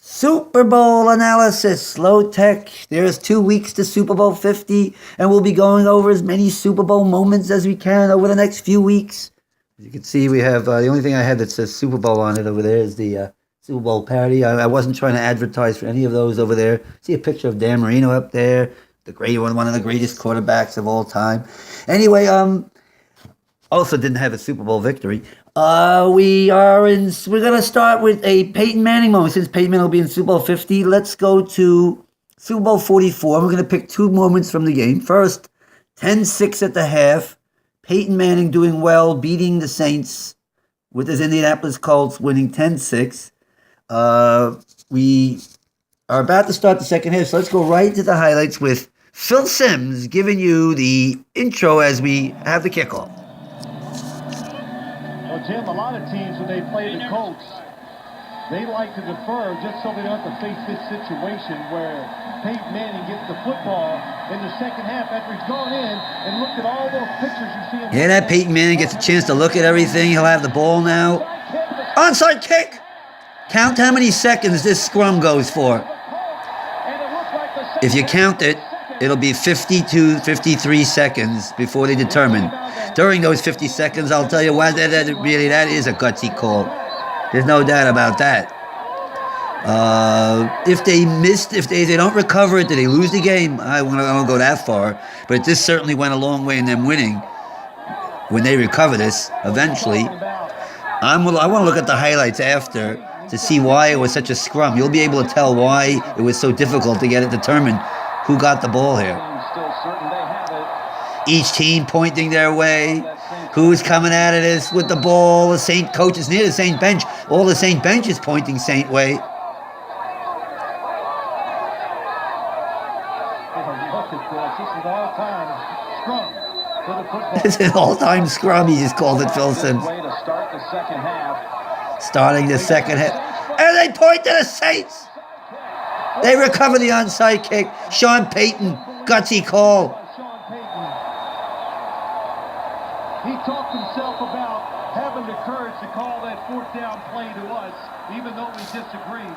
Super Bowl analysis, low tech. There's 2 weeks to Super Bowl 50, and we'll be going over as many Super Bowl moments as we can over the next few weeks. As you can see, we have the only thing I have that says Super Bowl on it over there is the Super Bowl parody. I wasn't trying to advertise for any of those over there. See a picture of Dan Marino up there, the great one of the greatest quarterbacks of all time. Anyway, also didn't have a Super Bowl victory. We're gonna start with a Peyton Manning moment. Since Peyton Manning will be in Super Bowl 50, let's go to Super Bowl 44. We're gonna pick two moments from the game. First, 10-6 at the half. Peyton Manning doing well, beating the Saints with his Indianapolis Colts, winning 10-6. We are about to start the second half, so let's go right to the highlights with Phil Simms giving you the intro as we have the kickoff. Well, Jim, a lot of teams, when they play the Colts, they like to defer just so they don't have to face this situation where Peyton Manning gets the football in the second half after he's gone in and looked at all those pictures you see. Yeah, that Peyton Manning gets a chance to look at everything. He'll have the ball now. Onside kick! Count how many seconds this scrum goes for. If you count it, it'll be 52, 53 seconds before they determine. During those 50 seconds, I'll tell you what, that is a gutsy call. There's no doubt about that. If they don't recover it, do they lose the game? I won't go that far. But this certainly went a long way in them winning when they recover this eventually. I want to look at the highlights after to see why it was such a scrum. You'll be able to tell why it was so difficult to get it determined who got the ball here. Each team pointing their way. Who's coming out of this with the ball? The Saint coaches near the Saint bench. All the Saint bench is pointing Saint way. It's an all-time scrum. He just called it, Phil Simms. Starting the second half. And they point to the Saints. They recover the onside kick. Sean Payton, gutsy call. He talked himself about having the courage to call that fourth down play to us, even though we disagreed.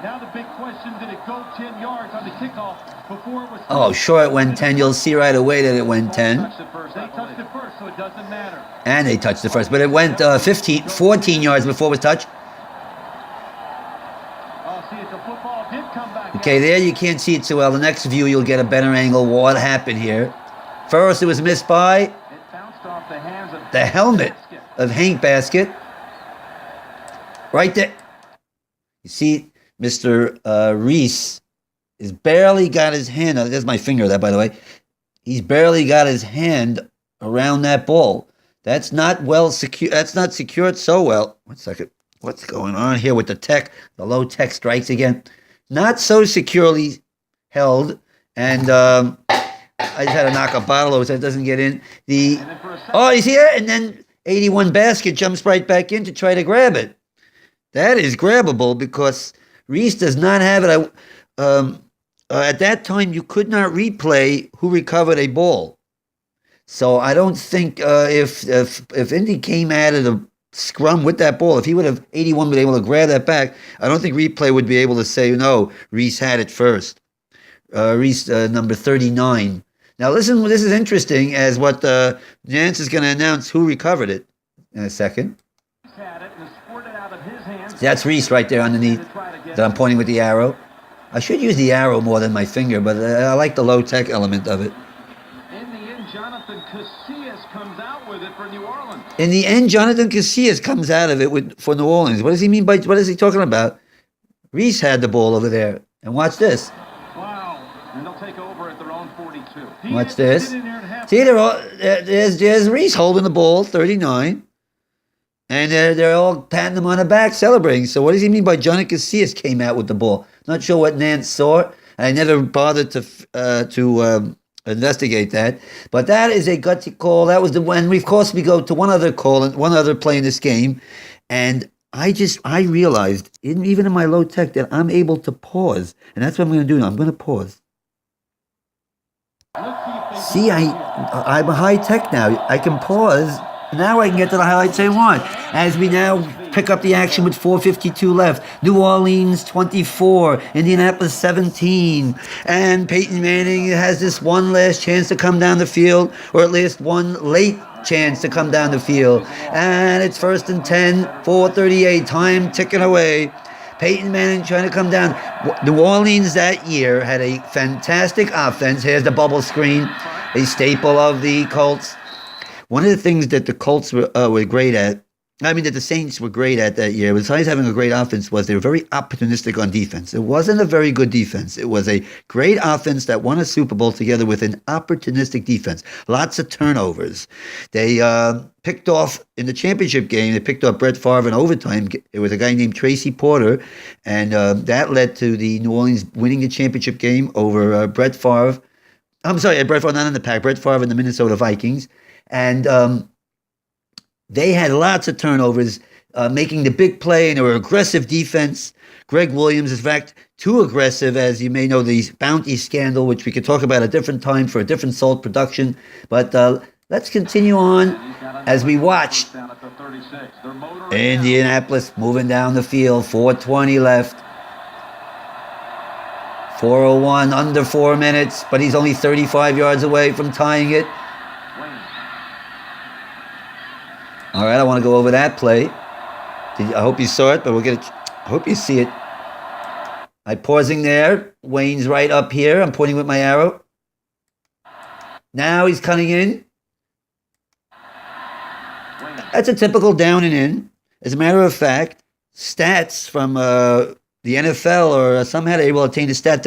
Now the big question, did it go 10 yards on the kickoff before it was... Oh, sure it went 10. You'll see right away that it went 10. They touched it first, so it doesn't matter. And they touched it first, but it went 14 yards before it was touched. Okay, there you can't see it so well. The next view, you'll get a better angle. What happened here? First, it was missed by the helmet of Hank Basket. Right there. You see, Mr. Reese has barely got his hand. There's my finger, that by the way. He's barely got his hand around that ball. That's not well secure. That's not secured so well. 1 second. What's going on here with the tech? The low tech strikes again. Not so securely held, and I just had to knock a bottle over so it doesn't get in. Oh, you see that? And then 81 Basket jumps right back in to try to grab it. That is grabbable because Reese does not have it. At that time, you could not replay who recovered a ball. So I don't think if Indy came out of the scrum with that ball, if he would have 81 been able to grab that back, I don't think replay would be able to say, no, Reese had it first. Reese, number 39. Now listen, this is interesting as what Nance is going to announce who recovered it in a second. That's Reese right there underneath that I'm pointing with the arrow. I should use the arrow more than my finger, but I like the low-tech element of it. In the end, Jonathan Casillas comes out with it for New Orleans. In the end, Jonathan Casillas comes out of it for New Orleans. What does he mean by, what is he talking about? Reese had the ball over there. And watch this. Wow. And they'll take over at their own 42. Watch this. See, there's Reese holding the ball, 39. And they're all patting him on the back, celebrating. So what does he mean by Jonathan Casillas came out with the ball? Not sure what Nance saw. And I never bothered to investigate that. But that is a gutsy call. That was the one. Of course, we go to one other call and one other play in this game. And I realized, even in my low tech, that I'm able to pause. And that's what I'm going to do now. I'm going to pause. See, I'm high tech now. I can pause Now I can get to the highlights I want. As we now pick up the action with 4:52 left. New Orleans 24, Indianapolis 17. And Peyton Manning has this one last chance to come down the field, or at least one late chance to come down the field. And it's 1st and 10, 4:38, time ticking away. Peyton Manning trying to come down. New Orleans that year had a fantastic offense. Here's the bubble screen, a staple of the Colts. One of the things that the Colts were great at, that the Saints were great at that year, besides having a great offense, was they were very opportunistic on defense. It wasn't a very good defense. It was a great offense that won a Super Bowl together with an opportunistic defense. Lots of turnovers. They picked off, in the championship game, they picked off Brett Favre in overtime. It was a guy named Tracy Porter, and that led to the New Orleans winning the championship game over Brett Favre. I'm sorry, Brett Favre, not in the pack, Brett Favre and the Minnesota Vikings. And they had lots of turnovers, making the big play, and they were aggressive defense. Greg Williams, in fact, too aggressive, as you may know, the bounty scandal, which we could talk about a different time for a different SALT production. But let's continue on as we watch Indianapolis moving down the field, 4:20 left. 4:01, under 4 minutes, but he's only 35 yards away from tying it. All right, I want to go over that play. I hope you saw it, but I hope you see it. I'm pausing there. Wayne's right up here. I'm pointing with my arrow. Now he's cutting in. That's a typical down and in. As a matter of fact, stats from the NFL or somehow they will attain a stat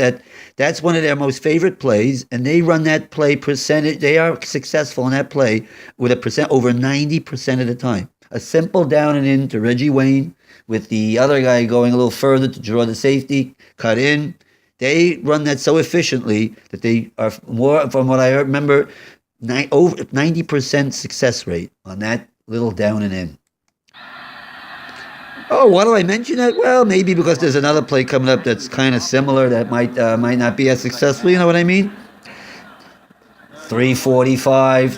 that's one of their most favorite plays, and they run that play percentage. They are successful in that play with a percent over 90% of the time. A simple down and in to Reggie Wayne with the other guy going a little further to draw the safety, cut in. They run that so efficiently that they are more, from what I remember, over 90% success rate on that little down and in. Oh, why do I mention that? Well, maybe because there's another play coming up that's kind of similar that might not be as successful. You know what I mean? 3:45,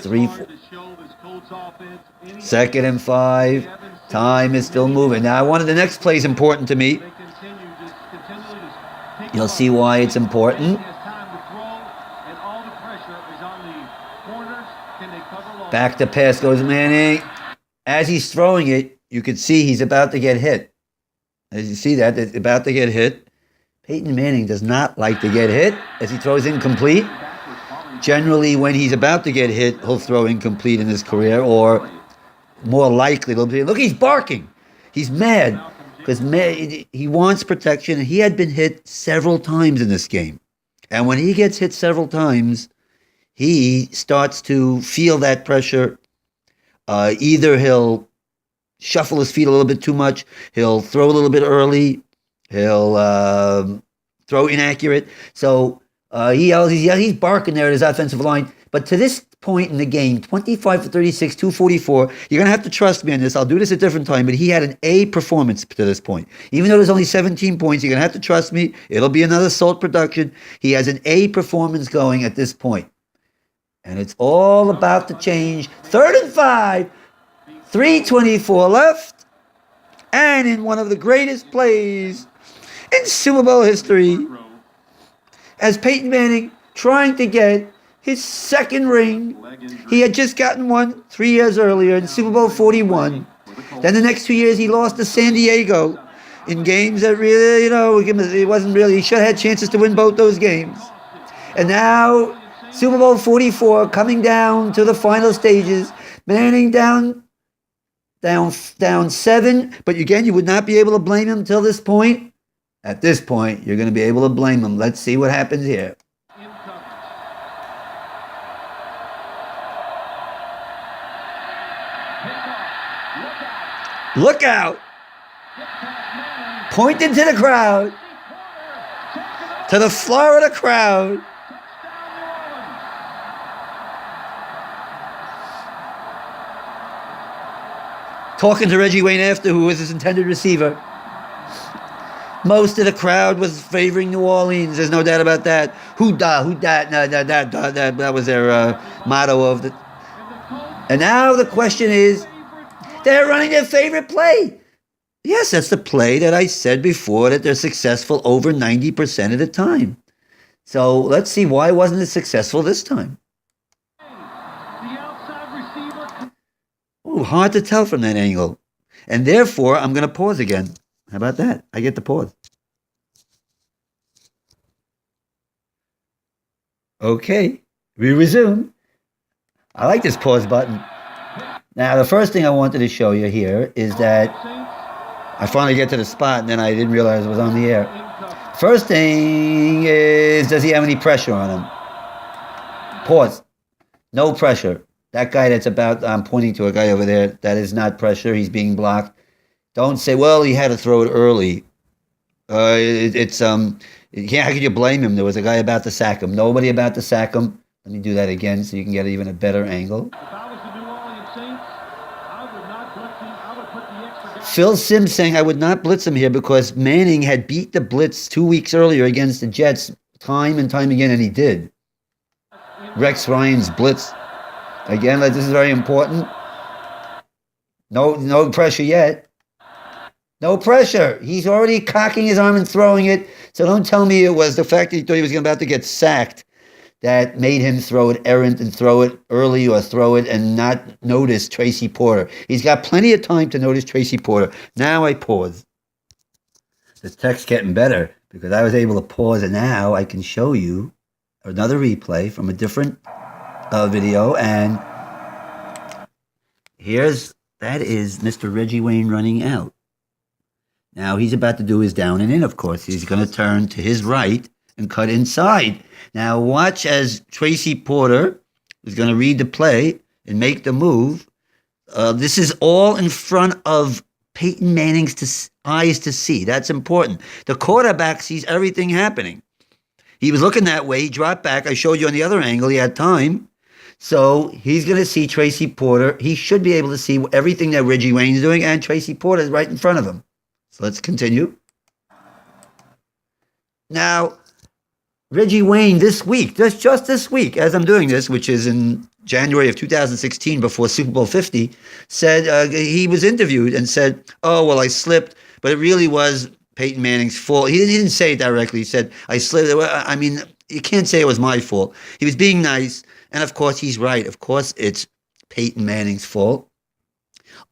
2nd and 5. Time is still moving. Now, one of the next plays important to me. You'll see why it's important. Back to pass goes Manning. As he's throwing it, you can see he's about to get hit. As you see that, it's about to get hit. Peyton Manning does not like to get hit as he throws incomplete. Generally, when he's about to get hit, he'll throw incomplete in his career, or more likely, look, he's barking. He's mad because he wants protection, and he had been hit several times in this game. And when he gets hit several times, he starts to feel that pressure. Either he'll shuffle his feet a little bit too much. He'll throw a little bit early. He'll throw inaccurate. So he's barking there at his offensive line. But to this point in the game, 25 for 36, 244, you're going to have to trust me on this. I'll do this a different time. But he had an A performance to this point. Even though there's only 17 points, you're going to have to trust me. It'll be another SALT production. He has an A performance going at this point. And it's all about to change. 3rd and 5. 3:24 left, and in one of the greatest plays in Super Bowl history, as Peyton Manning trying to get his second ring. He had just gotten one 3 years earlier in Super Bowl 41. Then the next 2 years he lost to San Diego in games that really, it wasn't really, he should have had chances to win both those games. And now Super Bowl 44 coming down to the final stages. Manning down 7, but again, you would not be able to blame him until this point. At this point, you're going to be able to blame him. Let's see what happens here. Look out! Pointing to the crowd, to the Florida crowd. Talking to Reggie Wayne after, who was his intended receiver. Most of the crowd was favoring New Orleans. There's no doubt about that. Who dat? No, that was their motto of the. And now the question is, they're running their favorite play. Yes, that's the play that I said before, that they're successful over 90% of the time. So let's see, why wasn't it successful this time? Ooh, hard to tell from that angle. And therefore, I'm going to pause again. How about that? I get to pause. Okay, we resume. I like this pause button. Now, the first thing I wanted to show you here is that I finally get to the spot, and then I didn't realize it was on the air. First thing is, does he have any pressure on him? Pause. No pressure. That guy that's about, I'm pointing to a guy over there, that is not pressure. He's being blocked. Don't say, well, he had to throw it early. How could you blame him? There was a guy about to sack him. Nobody about to sack him. Let me do that again so you can get even a better angle. If I was the New Orleans Saints, I would not blitz him. I would put the extra guy. Phil Simms saying I would not blitz him here because Manning had beat the blitz 2 weeks earlier against the Jets time and time again, and he did. Rex Ryan's blitz. Again, this is very important. No pressure yet. No pressure. He's already cocking his arm and throwing it. So don't tell me it was the fact that he thought he was about to get sacked that made him throw it errant and throw it early or throw it and not notice Tracy Porter. He's got plenty of time to notice Tracy Porter. Now I pause. This text getting better because I was able to pause, and now I can show you another replay from a different video. And that is Mr. Reggie Wayne running out. Now he's about to do his down and in, of course. He's going to turn to his right and cut inside. Now watch as Tracy Porter is going to read the play and make the move. This is all in front of Peyton Manning's eyes to see. That's important. The quarterback sees everything happening. He was looking that way. He dropped back. I showed you on the other angle. He had time. So he's going to see Tracy Porter. He should be able to see everything that Reggie Wayne's doing, and Tracy Porter is right in front of him. So let's continue. Now, Reggie Wayne this week, just this week, as I'm doing this, which is in January of 2016 before Super Bowl 50, said he was interviewed and said, oh, well, I slipped, but it really was Peyton Manning's fault. He didn't say it directly. He said, I slipped. I mean, you can't say it was my fault. He was being nice, and of course, he's right. Of course, it's Peyton Manning's fault.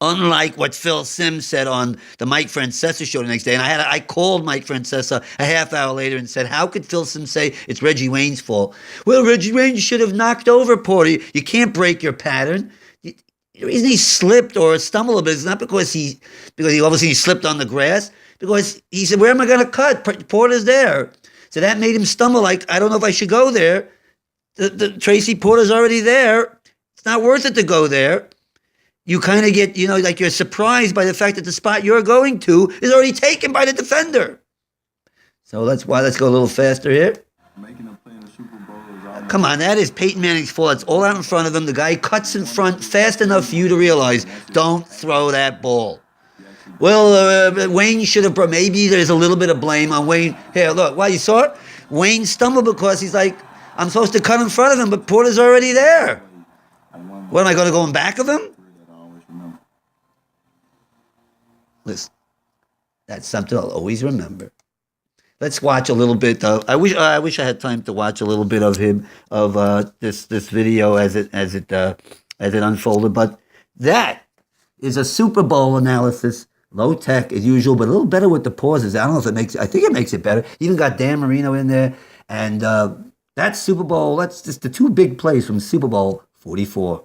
Unlike what Phil Simms said on the Mike Francesa show the next day, and I called Mike Francesa a half hour later and said, how could Phil Simms say it's Reggie Wayne's fault? Well, Reggie Wayne should have knocked over Porter. You can't break your pattern. The reason he slipped or stumbled a bit is not because he obviously slipped on the grass, because he said, where am I going to cut? Porter's there. So that made him stumble, like, I don't know if I should go there. The Tracy Porter's already there. It's not worth it to go there. You kind of get, like you're surprised by the fact that the spot you're going to is already taken by the defender. So let's go a little faster here. Making a play in the Super Bowl is Come on, that is Peyton Manning's fault. It's all out in front of him. The guy cuts in front fast enough for you to realize, don't throw that ball. Well, Wayne should have, maybe there's a little bit of blame on Wayne. Here, look, you saw it? Wayne stumbled because he's like, I'm supposed to cut in front of him, but Porter's already there. What, am I going to go in back of him? Listen, that's something I'll always remember. Let's watch a little bit. I wish I had time to watch a little bit of this video as it unfolded. But that is a Super Bowl analysis, low tech as usual, but a little better with the pauses. I don't know if it makes. I think it makes it better. Even got Dan Marino in there, and that's Super Bowl. That's just the two big plays from Super Bowl 44.